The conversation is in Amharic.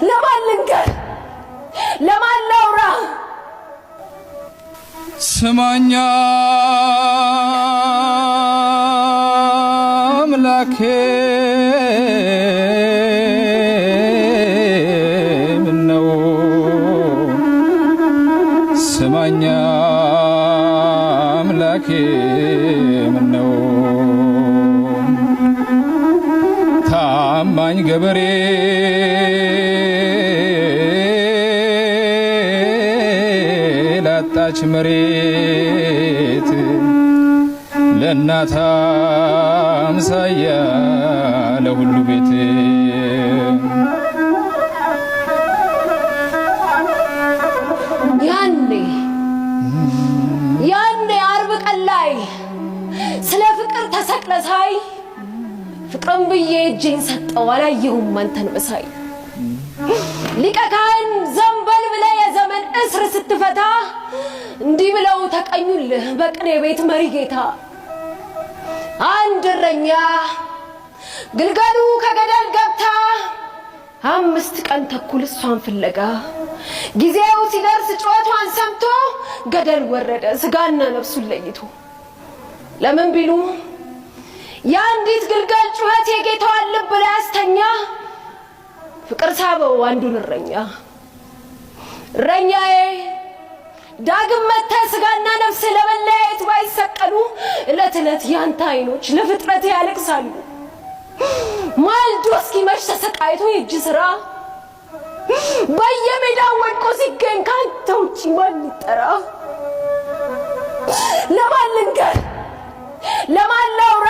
ለማን ልንገር ለማን ላውራ ስማኛ አምላኬ ምነው ስማኛ አምላኬ ምነው ታማኝ ገበሬ ላጣች መሬት ለእናት አምሳያ ለሁሉ ቤት ያኔ አርብ ቀን ላይ ስለ ፍቅር ተሰቅለሳይ ፍቅርን ብዬ እጄን ሰጠው አላየሁም አንተን መሳይ ሊቀ ካህን ዘንበል ብለህ የዘመን እስር ስትፈታ እንዲህ ብለው ተቀኙልህ በቅኔ ቤት መሪ ጌታ አንድ እረኛ ግልገሉ ከገደል ገብታ 5 ቀን ተኩል እሷን ፍለጋ ጊዜው ሲደርስ ጩኸቷን ሰምቶ ገደል ወረደ ስጋና ነፍሱን ለይቶ ለምን ቢሉ ያንዲት ግልገል ጩኸት የጌታዋን ልብ ላይ አስተኛ ፍቅር ሳበው አንዱን እረኛዬ ዳግም መተ ስጋና ነፍስ ለመለያየት ባይሰቀሉ እለት እለት ያንተ አይኖች ለፍጥረት ያለቅሳሉ ማልዶ እስኪመሽ ተሰቃይቶ የእጅ ስራ በየሜዳው ወድቆ ሲገኝ ካንተ ውጪ ማን ይጠራ ለማን ልንገር ለማን ላውራ